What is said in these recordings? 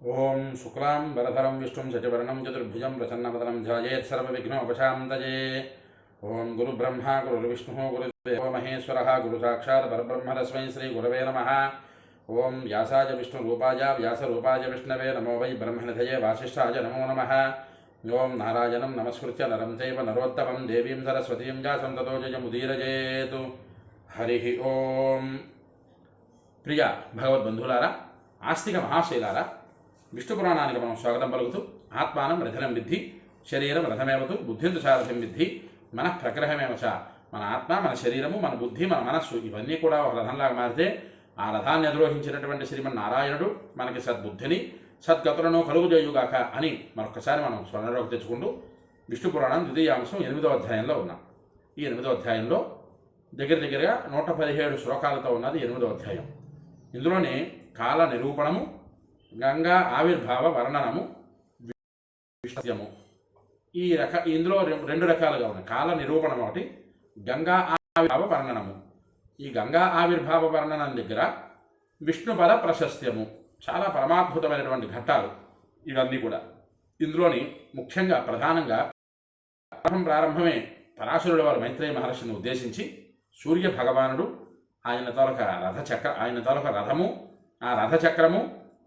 ఓం శుక్లాం వరధరం విష్ణుం శశివర్ణం చతుర్భుజం ప్రసన్నవదనం ధ్యాయేత్ సర్వవిఘ్నోపశాంతయే. ఓం గురుబ్రహ్మ గురుర్విష్ణుః గురుదేవో మహేశ్వరः గురు సాక్షాత్ పరబ్రహ్మ తస్మై శ్రీ గురవే నమః. ఓం వ్యాసాయ విష్ణురూపాయ వ్యాసరూపాయ విష్ణవే నమో వై బ్రహ్మనిధయే వాసిష్ఠాయ నమో నమః. ఓం నారాయణం నమస్కృత్య నరం చైవ నరోత్తమం దేవీం సరస్వతీం వ్యాసం తతో జయముదీరయేతు. హరి ఓం. ప్రియ భగవద్బంధులారా, ఆస్తిక మహాశైలారా, విష్ణు పురాణానికి మనం స్వాగతం పలుకుతూ ఆత్మానం రథనం విద్ధి శరీరం రథమేవతు బుద్ధింతు సారథ్యం విద్ధి మన ప్రగ్రహమేవచ. మన ఆత్మ, మన శరీరము, మన బుద్ధి, మన మనస్సు ఇవన్నీ కూడా ఒక రథంలాగా మారితే ఆ రథాన్ని అధిరోహించినటువంటి శ్రీమన్నారాయణుడు మనకి సద్బుద్ధిని సద్గతులను కలుగుజేయుగాక అని మరొకసారి మనం స్మరణలోకి తెచ్చుకుంటూ విష్ణు పురాణం ద్వితీయాంశం 8వ అధ్యాయంలో ఉన్నాం. ఈ 8వ అధ్యాయంలో దగ్గరగా 117 శ్లోకాలతో ఉన్నది 8వ అధ్యాయం. ఇందులోనే కాల నిరూపణము, గంగా ఆవిర్భావ వర్ణనము, విషయము ఇందులో రెండు రకాలుగా ఉన్నాయి. కాల నిరూపణం ఒకటి, గంగా ఆవిర్భావ వర్ణనము. ఈ గంగా ఆవిర్భావ వర్ణనం దగ్గర విష్ణుపద ప్రశస్త్యము, చాలా పరమాద్భుతమైనటువంటి ఘట్టాలు ఇవన్నీ కూడా. ఇందులోని ముఖ్యంగా ప్రధానంగా ప్రారంభమే పరాశరుల వారు మైత్రేయ మహర్షిని ఉద్దేశించి సూర్య భగవానుడు ఆయన తాలూక రథము, ఆ రథచక్రము,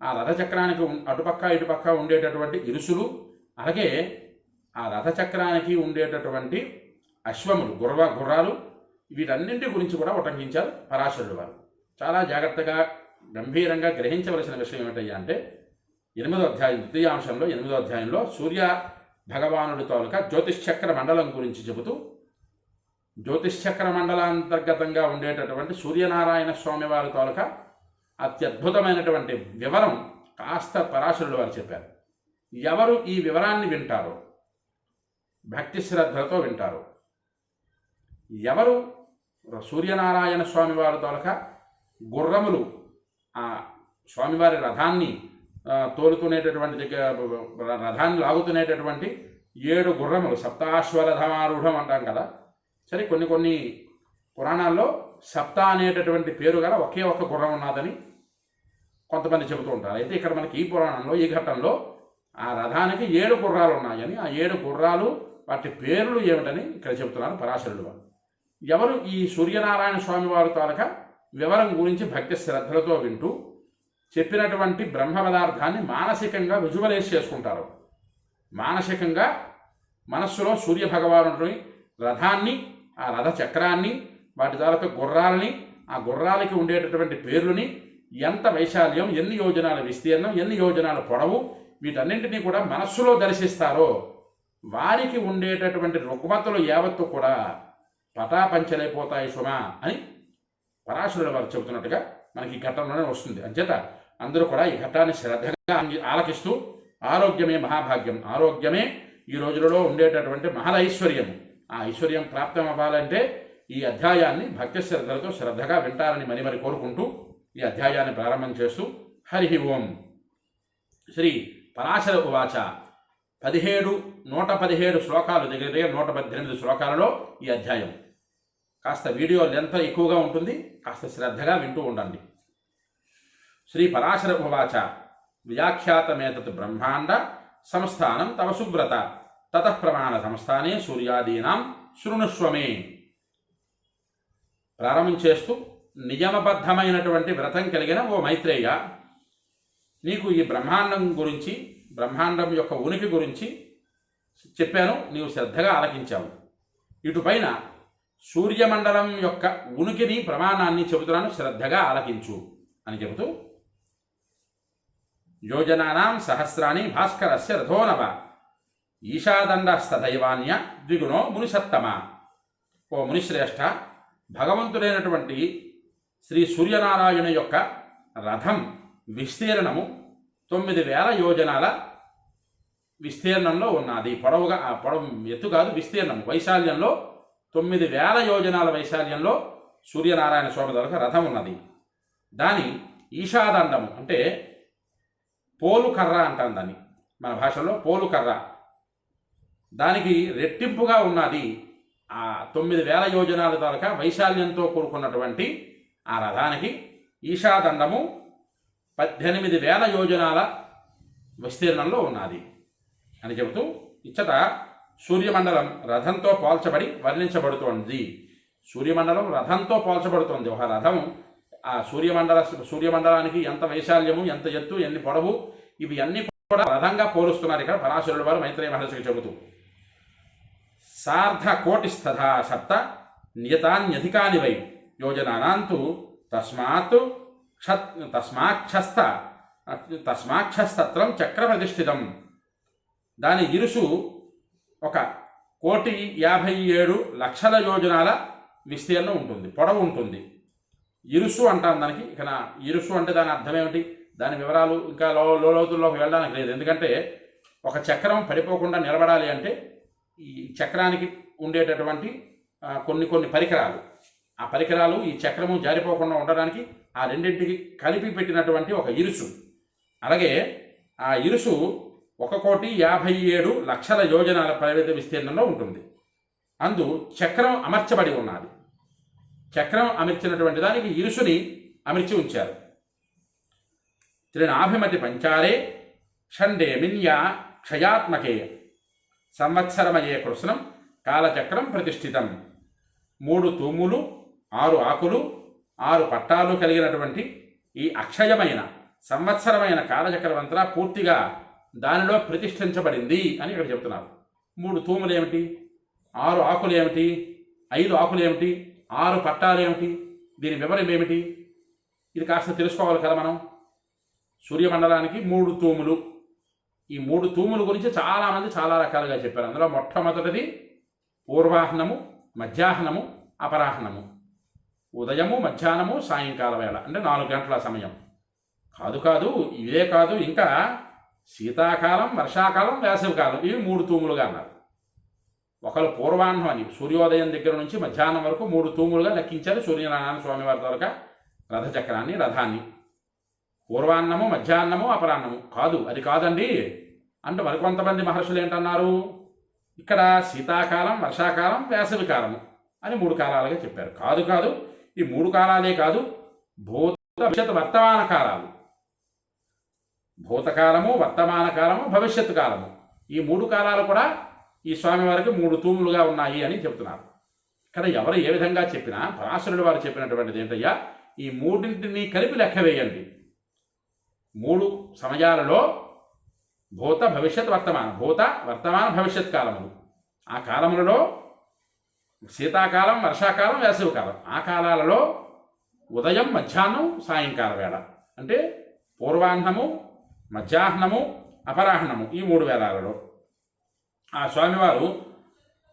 ఆ రథచక్రానికి అటుపక్క ఇటుపక్క ఉండేటటువంటి ఇరుసులు, అలాగే ఆ రథచక్రానికి ఉండేటటువంటి అశ్వములు, గుర్రాలు, వీటన్నింటి గురించి కూడా ఉటంకించారు పరాశరుడు వారు. చాలా జాగ్రత్తగా గంభీరంగా గ్రహించవలసిన విషయం ఏమిటయ్యా అంటే 8వ అధ్యాయం ద్వితీయాంశంలో 8వ అధ్యాయంలో సూర్య భగవానుడి తాలూకా జ్యోతిశ్చక్ర మండలం గురించి చెబుతూ జ్యోతిశ్చక్ర మండలాంతర్గతంగా ఉండేటటువంటి సూర్యనారాయణ స్వామి వారి తాలూకా అత్యద్భుతమైనటువంటి వివరం కాస్త పరాశరుడు వారు చెప్పారు. ఎవరు ఈ వివరాన్ని వింటారో, భక్తి శ్రద్ధలతో వింటారో, ఎవరు సూర్యనారాయణ స్వామి వారి తాలూకా గుర్రములు, ఆ స్వామివారి రథాన్ని తోలుతునేటటువంటి రథాన్ని లాగుతునేటటువంటి 7 గుర్రములు, సప్తాశ్వరథమారూఢం అంటాం కదా. సరే, కొన్ని పురాణాల్లో సప్త అనేటటువంటి పేరు గల ఒకే ఒక్క గుర్రం ఉన్నదని కొంతమంది చెబుతూ ఉంటారు. అయితే ఇక్కడ మనకి ఈ పురాణంలో, ఈ ఘట్టంలో ఆ రథానికి 7 గుర్రాలు ఉన్నాయని, ఆ 7 గుర్రాలు వాటి పేర్లు ఏమిటని ఇక్కడ చెబుతున్నారు పరాశరుడు వారు. ఎవరు ఈ సూర్యనారాయణ స్వామి వారి తాలూకా వివరం గురించి భక్తి శ్రద్ధలతో వింటూ చెప్పినటువంటి బ్రహ్మ పదార్థాన్ని మానసికంగా విజువలైజ్ చేసుకుంటారు, మానసికంగా మనస్సులో సూర్య భగవానుడిని, రథాన్ని, ఆ రథ చక్రాన్ని, వాటి తాలూకా గుర్రాలని, ఆ గుర్రాలకి ఉండేటటువంటి పేర్లని, ఎంత వైశాల్యం, ఎన్ని యోజనాల విస్తీర్ణం, ఎన్ని యోజనాల పొడవు, వీటన్నింటినీ కూడా మనస్సులో దర్శిస్తారో వారికి ఉండేటటువంటి రుగ్మతలు యావత్తు కూడా పటాపంచలైపోతాయి సుమా అని పరాశరుల వారు చెబుతున్నట్టుగా మనకి ఈ ఘట్టంలోనే వస్తుంది. అంచేత అందరూ కూడా ఈ ఘట్టాన్ని శ్రద్ధగా ఆలకిస్తూ ఆరోగ్యమే మహాభాగ్యం, ఆరోగ్యమే ఈ రోజులలో ఉండేటటువంటి మహల ఐశ్వర్యం, ఆ ఐశ్వర్యం ప్రాప్తం అవ్వాలంటే ఈ అధ్యాయాన్ని భక్తి శ్రద్ధలతో శ్రద్ధగా వింటారని మరి కోరుకుంటూ ఈ అధ్యాయాన్ని ప్రారంభం చేస్తూ హరి ఓం. శ్రీ పరాశర ఉవాచ. 117 శ్లోకాలు, దగ్గర 118 శ్లోకాలలో ఈ అధ్యాయం. కాస్త వీడియో లెంత్ ఎక్కువగా ఉంటుంది, కాస్త శ్రద్ధగా వింటూ ఉండండి. శ్రీ పరాశర ఉవాచ. వ్యాఖ్యాతమేతత్ బ్రహ్మాండ సంస్థానం తవ సుబ్రత తతః ప్రమాణ సంస్థానే సూర్యాదీనాం శృణుష్వమే. ప్రారంభం చేస్తూ నియమబద్ధమైనటువంటి వ్రతం కలిగిన ఓ మైత్రేయ, నీకు ఈ బ్రహ్మాండం గురించి, బ్రహ్మాండం యొక్క ఉనికి గురించి చెప్పాను, నీవు శ్రద్ధగా ఆలకించావు. ఇటుపైన సూర్యమండలం యొక్క ఉనికిని, ప్రమాణాన్ని చెబుతున్నాను, శ్రద్ధగా ఆలకించు అని చెబుతూ యోజనానాం సహస్రాణి భాస్కరస్య రథోనవ ఈశాదండస్తదైవాన్య ద్విగుణో మునిసత్తమ. ఓ మునిశ్రేష్ఠ, భగవంతుడైనటువంటి శ్రీ సూర్యనారాయణ యొక్క రథం విస్తీర్ణము 9,000 యోజనాల విస్తీర్ణంలో ఉన్నది. పొడవు ఎత్తు కాదు, విస్తీర్ణం వైశాల్యంలో 9,000 యోజనాల వైశాల్యంలో సూర్యనారాయణ స్వామి తాలూకా రథం ఉన్నది. దాని ఈశాదండము అంటే పోలుకర్ర అంటాం దాన్ని, మన భాషలో పోలుకర్ర, దానికి రెట్టింపుగా ఉన్నది. ఆ 9,000 యోజనాల తాలూకా వైశాల్యంతో కూడుకున్నటువంటి ఆ రథానికి ఈశాదండము 18,000 యోజనాల విస్తీర్ణంలో ఉన్నది అని చెబుతూ ఇచ్చట సూర్యమండలం రథంతో పోల్చబడి వర్ణించబడుతోంది. సూర్యమండలం రథంతో పోల్చబడుతోంది. ఒక రథం ఆ సూర్యమండలానికి ఎంత వైశాల్యము, ఎంత ఎత్తు, ఎన్ని పొడవు, ఇవి అన్నీ కూడా రథంగా పోలుస్తున్నారు ఇక్కడ పరాశరుడు వారు మైత్రేయ మహర్షికి చెబుతూ. సార్ధ కోటిస్తథా సప్త నియతాన్యధికాని వై యోజనానాంతు తస్మాక్షస్తత్రం చక్ర ప్రతిష్ఠితం. దాని ఇరుసు 1,57,00,000 యోజనాల విస్తీర్ణం ఉంటుంది, పొడవు ఉంటుంది. ఇరుసు అంటాం దానికి. ఇక ఇరుసు అంటే దాని అర్థం ఏమిటి, దాని వివరాలు ఇంకా లోతుల్లోకి వెళ్ళడానికి లేదు. ఎందుకంటే ఒక చక్రం పడిపోకుండా నిలబడాలి అంటే ఈ చక్రానికి ఉండేటటువంటి కొన్ని పరికరాలు, ఆ పరికరాలు ఈ చక్రము జారిపోకుండా ఉండడానికి ఆ రెండింటికి కలిపి పెట్టినటువంటి ఒక ఇరుసు. అలాగే ఆ ఇరుసు 1,57,00,000 యోజనాల పరిమిత విస్తీర్ణంలో ఉంటుంది. అందు చక్రం అమర్చబడి ఉన్నది. చక్రం అమర్చినటువంటి దానికి ఇరుసుని అమర్చి ఉంచారు. త్రినాభిమతి పంచారే షండే మిన్యా క్షయాత్మకే సంవత్సరమయే కృష్ణం కాలచక్రం ప్రతిష్ఠితం. 3 తూములు, 6 ఆకులు, 6 పట్టాలు కలిగినటువంటి ఈ అక్షయమైన సంవత్సరమైన కాలచక్రమంతా పూర్తిగా దానిలో ప్రతిష్ఠించబడింది అని ఇక్కడ చెప్తున్నారు. 3 తూములు ఏమిటి, 6 ఆకులు ఏమిటి, 5 ఆకులు ఏమిటి, 6 పట్టాలు ఏమిటి, దీని వివరం ఏమిటి, ఇది కాస్త తెలుసుకోవాలి కదా మనం. సూర్యమండలానికి 3 తూములు. ఈ 3 తూముల గురించి చాలామంది చాలా రకాలుగా చెప్పారు. అందులో మొట్టమొదటిది పూర్వాహ్నము, మధ్యాహ్నము, అపరాహ్నము. ఉదయము, మధ్యాహ్నము, సాయంకాల వేళ అంటే 4 గంటల సమయం. కాదు ఇదే కాదు, ఇంకా శీతాకాలం, వర్షాకాలం, వేసవికాలం, ఇవి 3 తూములుగా అన్నారు. ఒకళ్ళు పూర్వాహ్నం అని సూర్యోదయం దగ్గర నుంచి మధ్యాహ్నం వరకు 3 తూములుగా లెక్కించారు సూర్యనారాయణ స్వామి వారి తాలూకా రథాన్ని. పూర్వాన్నము, మధ్యాహ్నము, అపరాహ్నము. అది కాదండి అంటే మరికొంతమంది మహర్షులు ఏంటన్నారు, ఇక్కడ శీతాకాలం, వర్షాకాలం, వేసవికాలము అని 3 కాలాలుగా చెప్పారు. కాదు ఈ 3 కాలాలే కాదు, భూత భవిష్యత్ వర్తమాన కాలాలు, భూతకాలము, వర్తమాన కాలము, భవిష్యత్తు కాలము, ఈ 3 కాలాలు కూడా ఈ స్వామివారికి 3 తూములుగా ఉన్నాయి అని చెప్తున్నారు. ఇక్కడ ఎవరు ఏ విధంగా చెప్పినా పరాశరుడు వారు చెప్పినటువంటిది ఏంటయ్యా, ఈ 3ంటిని కలిపి లెక్క వేయండి. 3 సమయాలలో భూత భవిష్యత్ వర్తమాన, భూత వర్తమాన భవిష్యత్ కాలములు, ఆ కాలములలో శీతాకాలం, వర్షాకాలం, వేసవికాలం, ఆ కాలాలలో ఉదయం, మధ్యాహ్నం, సాయంకాల వేళ అంటే పూర్వాహ్నము, మధ్యాహ్నము, అపరాహ్నము, ఈ 3 వేళలలో ఆ స్వామివారు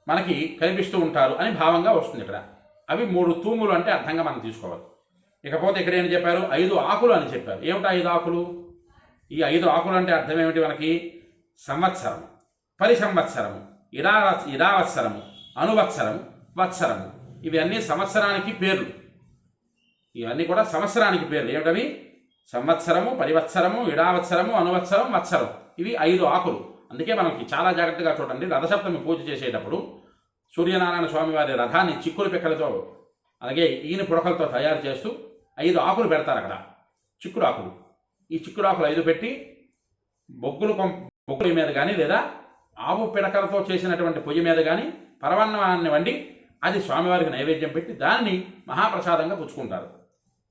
మనకి కనిపిస్తూ ఉంటారు అని భావంగా వస్తుంది. ఇక్కడ అవి 3 తూములు అంటే అర్థంగా మనం తీసుకోవాలి. ఇకపోతే ఇక్కడ ఏం చెప్పారు, 5 ఆకులు అని చెప్పారు. ఏమిటా 5 ఆకులు? ఈ 5 ఆకులు అంటే అర్థం ఏమిటి మనకి, సంవత్సరము, పరిసంవత్సరము, ఇడావత్సరము, అనువత్సరము, వత్సరము, ఇవి అన్నీ సంవత్సరానికి పేర్లు. ఇవన్నీ కూడా సంవత్సరానికి పేర్లు. ఏమిటవి? సంవత్సరము, పరివత్సరము, ఇడావత్సరము, అనువత్సరం, వత్సరం, ఇవి 5 ఆకులు. అందుకే మనకి చాలా జాగ్రత్తగా చూడండి, రథసప్తమి పూజ చేసేటప్పుడు సూర్యనారాయణ స్వామి వారి రథాన్ని చిక్కుడు పిక్కలతో అలాగే ఈయన పుడకలతో తయారు చేస్తూ 5 ఆకులు పెడతారు అక్కడ, చిక్కుడు ఆకులు. ఈ చిక్కుడు ఆకులు 5 పెట్టి బొగ్గుల మీద కానీ లేదా ఆవు పిడకలతో చేసినటువంటి పొయ్యి మీద కానీ పరమాన్నాన్ని వండి అది స్వామివారికి నైవేద్యం పెట్టి దాన్ని మహాప్రసాదంగా పుచ్చుకుంటారు.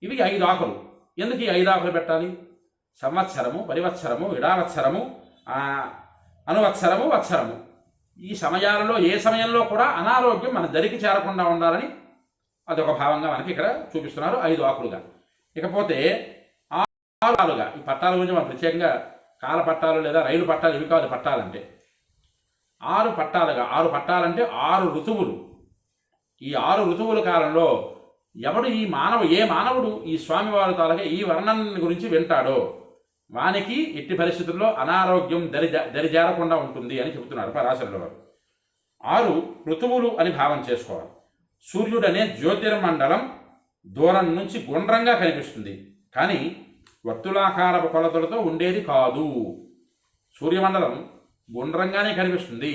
ఇవి 5 ఆకులు. ఎందుకు ఈ 5 ఆకులు పెట్టాలి? సంవత్సరము, పరివత్సరము, ఇడావత్సరము, అనువత్సరము, వత్సరము, ఈ సమయాలలో ఏ సమయంలో కూడా అనారోగ్యం మన దరికి చేరకుండా ఉండాలని అదొక భావంగా మనకి ఇక్కడ చూపిస్తున్నారు 5 ఆకులుగా. ఇకపోతే 6 ఆకులుగా, ఈ పట్టాల గురించి మనం ప్రత్యేకంగా కాల పట్టాలు లేదా రైలు పట్టాలు ఇవి కాదు. పట్టాలంటే 6 పట్టాలుగా, 6 పట్టాలంటే 6 ఋతువులు. ఈ 6 ఋతువుల కాలంలో ఏ మానవుడు ఈ స్వామివారి తాలూకా ఈ వర్ణన గురించి వింటాడో వానికి ఎట్టి పరిస్థితుల్లో అనారోగ్యం దరిజారకుండా ఉంటుంది అని చెబుతున్నారు పరాశరుల వారు. 6 ఋతువులు అని భావం చేసుకోవాలి. సూర్యుడనే జ్యోతిర్మండలం దూరం నుంచి గుండ్రంగా కనిపిస్తుంది, కానీ వర్తులాకారపు కొలతలతో ఉండేది కాదు. సూర్యమండలం గుండ్రంగానే కనిపిస్తుంది,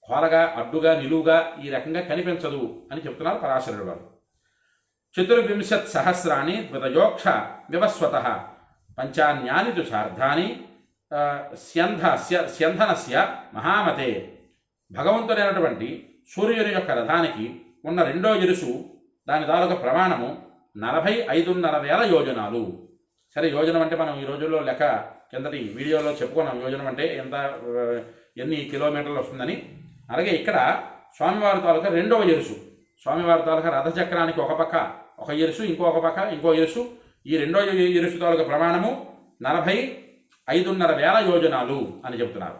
కోలగా, అడ్డుగా, నిలువుగా ఈ రకంగా కనిపించదు అని చెప్తున్నారు పరాశరుడు వారు. 24 సహస్రాణి ద్వితయోక్ష వివస్వత పంచాన్యాని తు సార్ధాని స్యంధనస్య మహామతే భగవంతుడైనటువంటి సూర్యుని యొక్క రథానికి ఉన్న రెండో ఇరుసు దాని తాలూకా ప్రమాణము 45,500 యోజనాలు. సరే, యోజనం అంటే మనం ఈ రోజుల్లో లెక్క కిందటి వీడియోలో చెప్పుకున్నాం. యోజనం అంటే ఎన్ని కిలోమీటర్లు వస్తుందని. అలాగే ఇక్కడ స్వామివారి తాలూకా రెండవ ఇరుసు, స్వామివారి తాలూకా రథచక్రానికి ఒక పక్క ఒక ఇరుసు, ఇంకొక పక్క ఇంకో ఇరుసు. ఈ రెండో ఇరుసు తాలూకా ప్రమాణము 45,500 యోజనాలు అని చెబుతున్నారు.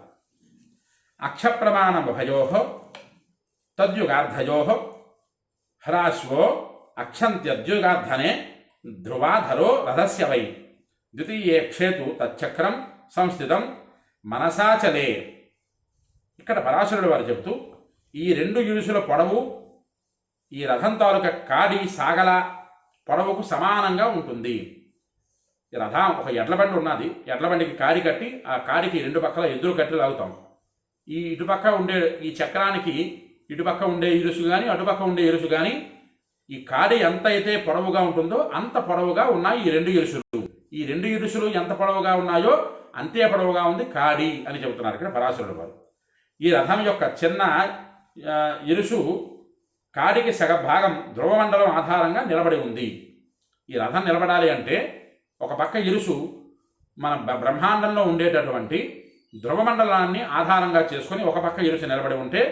అక్షప్రమాణముభయో తద్యుగార్ధయో హ్రాశ్వో అక్షంత్యద్యుగార్ధనే ధ్రువాధరో రథస్య వై ద్వితీయే క్షేతు తచ్చక్రం సంస్థితం మనసాచలే. ఇక్కడ పరాశరుడు వారు చెబుతూ ఈ రెండు ఇరుసుల పొడవు ఈ రథం తాలూకా కాడి సాగల పొడవుకు సమానంగా ఉంటుంది. ఈ రథం ఒక ఎడ్లబండి ఉన్నది, ఎడ్లబండికి కాడి కట్టి ఆ కాడికి రెండు పక్కల ఎదురు కట్టి లాగుతాం. ఈ ఇటుపక్క ఉండే ఈ చక్రానికి ఇటుపక్క ఉండే ఇరుసు కానీ అటుపక్క ఉండే ఇరుసు కానీ ఈ కాడి ఎంత అయితే పొడవుగా ఉంటుందో అంత పొడవుగా ఉన్నాయి ఈ రెండు ఇరుసులు. ఈ రెండు ఇరుసులు ఎంత పొడవుగా ఉన్నాయో అంతే పొడవుగా ఉంది కాడి అని చెబుతున్నారు ఇక్కడ పరాశరుడు వారు. ఈ రథం యొక్క చిన్న ఇరుసు కాడికి సగ భాగం ధ్రువమండలం ఆధారంగా నిలబడి ఉంది. ఈ రథం నిలబడాలి అంటే ఒక పక్క ఇరుసు మన బ్రహ్మాండంలో ఉండేటటువంటి ధ్రువమండలాన్ని ఆధారంగా చేసుకొని ఒక పక్క ఇరుసు నిలబడి ఉంటే,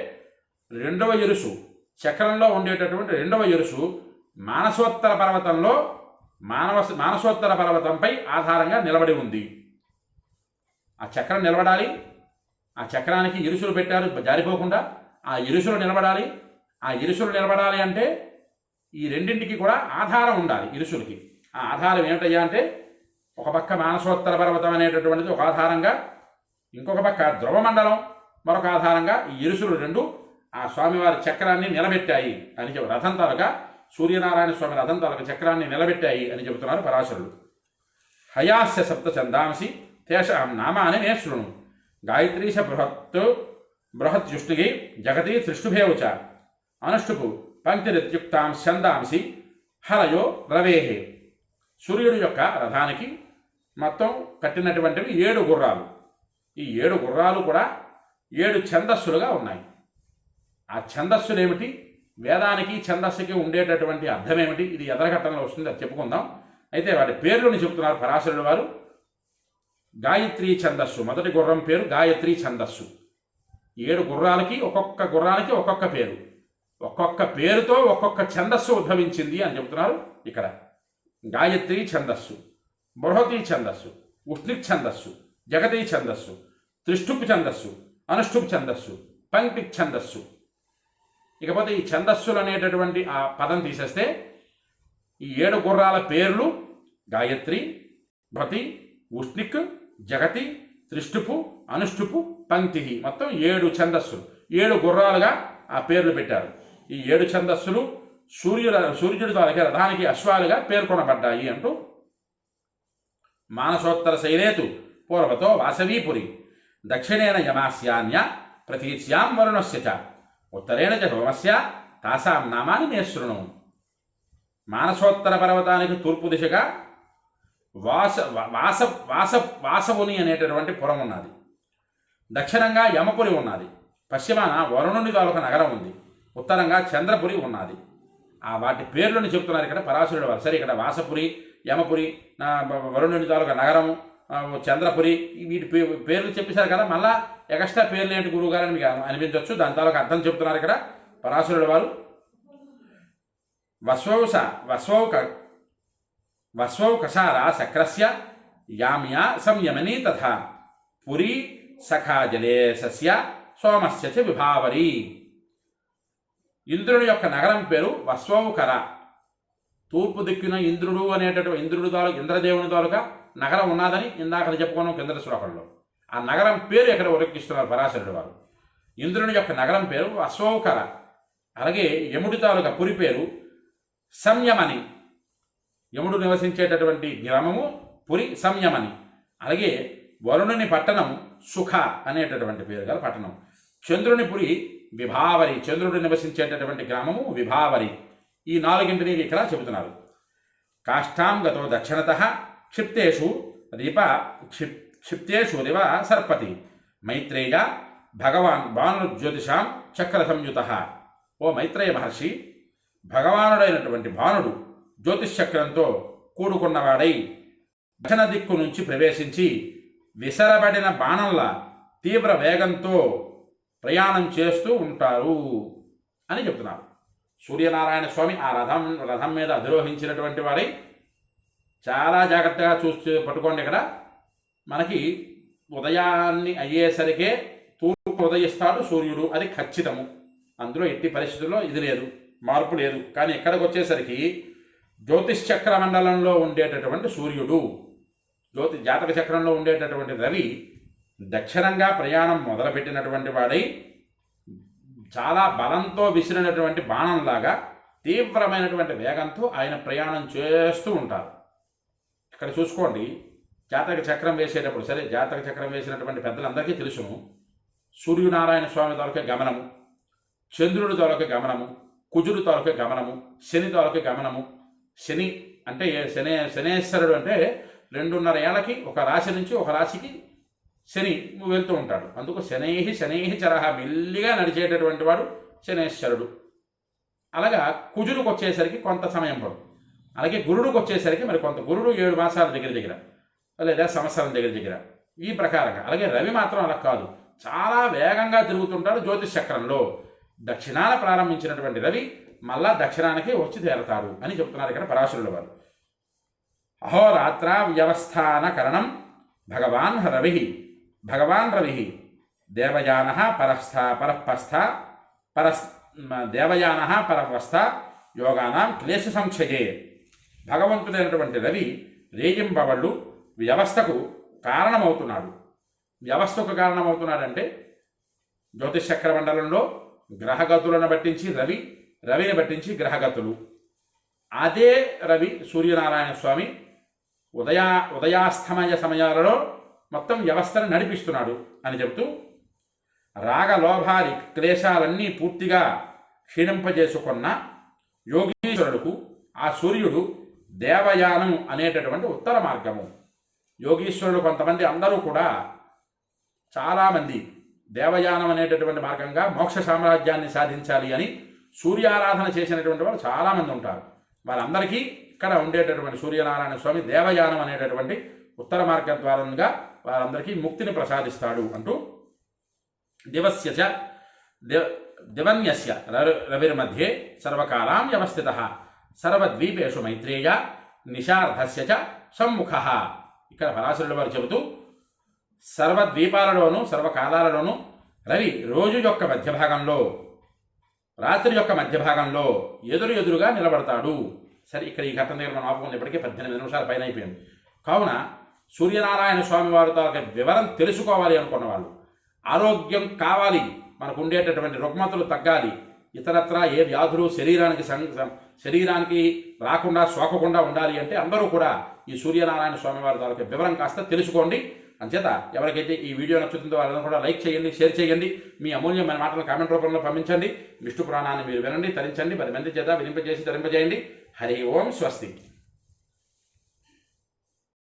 రెండవ ఇరుసు చక్రంలో ఉండేటటువంటి రెండవ ఇరుసు మానసోత్తర పర్వతంలో మానసోత్తర పర్వతంపై ఆధారంగా నిలబడి ఉంది. ఆ చక్రం నిలబడాలి, ఆ చక్రానికి ఇరుసులు పెట్టారు జారిపోకుండా, ఆ ఇరుసులు నిలబడాలి. ఆ ఇరుసులు నిలబడాలి అంటే ఈ రెండింటికి కూడా ఆధారం ఉండాలి. ఇరుసులకి ఆ ఆధారం ఏమిటయ్యా అంటే ఒక పక్క మానసోత్తర పర్వతం అనేటటువంటిది ఒక ఆధారంగా, ఇంకొక పక్క ధ్రువమండలం మరొక ఆధారంగా ఈ ఇరుసులు రెండు ఆ స్వామివారి చక్రాన్ని నిలబెట్టాయి అని చెప్పి రథం తాలూకా సూర్యనారాయణ స్వామి రథం తాలూకా చక్రాన్ని నిలబెట్టాయి అని చెబుతున్నారు పరాశరుడు. హయాస్య సప్త చందాంసి తేషాం నామాని మే శృణు గాయత్రీశ బృహత్యుష్టికి జగతి సృష్టుభేవుచ అనుష్టుపు పంక్తిరిత్యుక్తాం ఛందాంసి హరయో రవేహే. సూర్యుడి యొక్క రథానికి మొత్తం కట్టినటువంటివి 7 గుర్రాలు. ఈ 7 గుర్రాలు కూడా 7 ఛందస్సులుగా ఉన్నాయి. ఆ ఛందస్సులు ఏమిటి, వేదానికి ఛందస్సుకి ఉండేటటువంటి అర్థం ఏమిటి, ఇది ఎదరఘట్టంలో వస్తుంది, అది చెప్పుకుందాం. అయితే వాటి పేర్లను చెబుతున్నారు పరాశరుడు వారు. గాయత్రీ ఛందస్సు, మొదటి గుర్రం పేరు గాయత్రీ ఛందస్సు. 7 గుర్రాలకి ఒక్కొక్క గుర్రానికి ఒక్కొక్క పేరు, ఒక్కొక్క పేరుతో ఒక్కొక్క ఛందస్సు ఉద్భవించింది అని చెబుతున్నారు ఇక్కడ. గాయత్రీ ఛందస్సు, బృహతి ఛందస్సు, ఉష్ణిక్ ఛందస్సు, జగతీ ఛందస్సు, త్రిష్టుప్ ఛందస్సు, అనుష్ఠుప్ ఛందస్సు, పంక్తిక్ ఛందస్సు. ఇకపోతే ఈ ఛందస్సులు అనేటటువంటి ఆ పదం తీసేస్తే ఈ 7 గుర్రాల పేర్లు గాయత్రి, బృహతి, ఉష్ణిక్, జగతి, త్రిష్టుపు, అనుష్ఠుపు, పంక్తి, మొత్తం 7 ఛందస్సులు, 7 గుర్రాలుగా ఆ పేర్లు పెట్టారు. ఈ 7 ఛందస్సులు సూర్యుడి తాలూకా రథానికి అశ్వాలుగా పేర్కొనబడ్డాయి అంటూ మానసోత్తర శైలేతు పూర్వతో వాసవీపురి దక్షిణేన యమాస్యాన్య ప్రతీత్యాం వరుణస్య చ ఉత్తరేణ చ సోమస్య తాసాం నామాని మే శృణు. మానసోత్తర పర్వతానికి తూర్పు దిశగా వాసవుని అనేటటువంటి పురం ఉన్నది. దక్షిణంగా యమపురి ఉన్నది. పశ్చిమాన వరుణుని తాలూకా నగరం ఉంది. ఉత్తరంగా చంద్రపురి ఉన్నది. ఆ వాటి పేర్లను చెప్తున్నారు ఇక్కడ పరాశరుడు వారు. సరే, ఇక్కడ వాసపురి, యమపురి, వరుణుని తాలూకా నగరము, చంద్రపురి, వీటి పేర్లు చెప్పేశారు కదా, మళ్ళా ఎక్స్ట్రా పేర్లు ఏంటి గురువు గారు అని మీకు అనిపించవచ్చు. దాని తాలూకా అర్థం చెప్తున్నారు ఇక్కడ పరాశరుడు వారు. వస్వౌకసార శక్రస్య యామ్యా సంయమనీ తథా పురీ సఖా జలేశస్య సోమస్య చ విభావరి. ఇంద్రుడి యొక్క నగరం పేరు వస్వౌకర. తూర్పు దిక్కున ఇంద్రుడు ఇంద్రదేవుని తాలూకా నగరం ఉన్నదని ఇందాక చెప్పుకున్నాం కింద శ్లోకంలో. ఆ నగరం పేరు ఎక్కడ ఉరక్కిస్తున్నారు పరాశరుడు వారు. ఇంద్రుని యొక్క నగరం పేరు వస్వౌకర. అలాగే యముడి తాలూకా పురి పేరు సంయమని. యముడు నివసించేటటువంటి గ్రామము పురి సంయమని. అలాగే వరుణుని పట్టణం సుఖ అనేటటువంటి పేరు గల పట్టణం. చంద్రుని పురి విభావరి. చంద్రుడు నివసించేటటువంటి గ్రామము విభావరి. ఈ 4ంటిని ఇక్కడ చెబుతున్నారు. కాష్టాం గతో దక్షిణత క్షిప్తేషు క్షిప్తేషురివ సర్పతి మైత్రేయ భగవాన్ భానుజ్యోతిషాం చక్ర సంయుత. ఓ మైత్రేయ మహర్షి, భగవానుడైనటువంటి భానుడు జ్యోతిశ్చక్రంతో కూడుకున్నవాడై దక్షిణ దిక్కు నుంచి ప్రవేశించి విసరబడిన బాణంలా తీవ్ర వేగంతో ప్రయాణం చేస్తూ ఉంటారు అని చెప్తున్నారు. సూర్యనారాయణ స్వామి ఆ రథం మీద అధిరోహించినటువంటి వాడై చాలా జాగ్రత్తగా చూసి పట్టుకోండి. ఇక్కడ మనకి ఉదయాన్ని అయ్యేసరికే తూర్పు ఉదయిస్తాడు సూర్యుడు, అది ఖచ్చితము. అందులో ఎట్టి పరిస్థితుల్లో ఇది లేదు, మార్పు లేదు. కానీ ఇక్కడికి వచ్చేసరికి జ్యోతిశ్చక్ర మండలంలో ఉండేటటువంటి సూర్యుడు, జాతక చక్రంలో ఉండేటటువంటి రవి దక్షిణంగా ప్రయాణం మొదలుపెట్టినటువంటి వాడై చాలా బలంతో విసిరినటువంటి బాణంలాగా తీవ్రమైనటువంటి వేగంతో ఆయన ప్రయాణం చేస్తూ ఉంటారు. ఇక్కడ చూసుకోండి, జాతక చక్రం వేసేటప్పుడు, సరే జాతక చక్రం వేసినటువంటి పెద్దలందరికీ తెలుసును, సూర్యనారాయణ స్వామి తాలూకే గమనము, చంద్రుడి తాలూకే గమనము, కుజుడు తాలూకే గమనము, శని తాలూకే గమనము. శని అంటే శనేశ్వరుడు అంటే 2.5 ఏళ్ళకి ఒక రాశి నుంచి ఒక రాశికి శని వెళ్తూ ఉంటాడు. అందుకు శనైహి చరహ, మెల్లిగా నడిచేటటువంటి వాడు శనేశ్వరుడు. అలాగా కుజుడికి వచ్చేసరికి కొంత సమయం పడుతుంది. అలాగే గురుడికి వచ్చేసరికి మరి కొంత, గురుడు 7 మాసాల దగ్గర లేదా సంవత్సరం దగ్గర ఈ ప్రకారంగా. అలాగే రవి మాత్రం అలా కాదు, చాలా వేగంగా తిరుగుతుంటాడు జ్యోతిష్ చక్రంలో. దక్షిణాన ప్రారంభించినటువంటి రవి మళ్ళా దక్షిణానికి వచ్చి తేరతాడు అని చెప్తున్నారు ఇక్కడ పరాశరుల వారు. అహోరాత్ర వ్యవస్థానకరణం భగవాన్ రవి దేవయాన పరపస్థ యోగానాం క్లేశ సంక్షయే. భగవంతుడైనటువంటి రవి రేయింబవళ్ళు వ్యవస్థకు కారణమవుతున్నాడు. వ్యవస్థకు కారణమవుతున్నాడంటే జ్యోతిష్ మండలంలో గ్రహగతులను బట్టించి రవిని బట్టించి గ్రహగతులు. అదే రవి సూర్యనారాయణ స్వామి ఉదయాస్తమయ సమయాలలో మొత్తం వ్యవస్థను నడిపిస్తున్నాడు అని చెబుతూ, రాగలోభాది క్లేశాలన్నీ పూర్తిగా క్షీణింపజేసుకున్న యోగీశ్వరుడుకు ఆ సూర్యుడు దేవయానం అనేటటువంటి ఉత్తర మార్గము. యోగీశ్వరుడు కొంతమంది, అందరూ కూడా చాలామంది దేవయానం అనేటటువంటి మార్గంగా మోక్ష సామ్రాజ్యాన్ని సాధించాలి అని సూర్యారాధన చేసినటువంటి వాళ్ళు చాలామంది ఉంటారు. వాళ్ళందరికీ ఇక్కడ ఉండేటటువంటి సూర్యనారాయణ స్వామి దేవయానం అనేటటువంటి ఉత్తర మార్గ ద్వారంగా వారందరికీ ముక్తిని ప్రసాదిస్తాడు అంటూ, దివన్యస్య రవిర్మధ్యే సర్వకాలాం వ్యవస్థిత సర్వద్వీపేషు మైత్రేయ నిషార్ధస్య చ సమ్ముఖ. ఇక్కడ పరాశరుల వారు చెబుతూ, సర్వద్వీపాలలోనూ సర్వకాలాలలోనూ రవి రోజు యొక్క మధ్యభాగంలో, రాత్రి యొక్క మధ్యభాగంలో ఎదురుగా నిలబడతాడు. సరే, ఇక్కడ ఈ ఘట్టం దగ్గర మనం ఆపుకుంది ఇప్పటికే 18 నిమిషాల పైన అయిపోయింది. కావున సూర్యనారాయణ స్వామి వారి తాలూకా వివరం తెలుసుకోవాలి అనుకున్న వాళ్ళు, ఆరోగ్యం కావాలి, మనకు ఉండేటటువంటి రుగ్మతలు తగ్గాలి, ఇతరత్ర ఏ వ్యాధులు శరీరానికి రాకుండా సోకకుండా ఉండాలి అంటే అందరూ కూడా ఈ సూర్యనారాయణ స్వామి వారి తాలూకా వివరం కాస్త తెలుసుకోండి. అంచేత ఎవరికైతే ఈ వీడియో నచ్చుతుందో వాళ్ళని కూడా లైక్ చేయండి, షేర్ చేయండి, మీ అమూల్యమైన మాటలను కామెంట్ రూపంలో పంపించండి. విష్ణు పురాణాన్ని మీరు వినండి, తరించండి, 10 మంది చేత వినింపజేసి తరింపజేయండి. హరి ఓం స్వస్తి.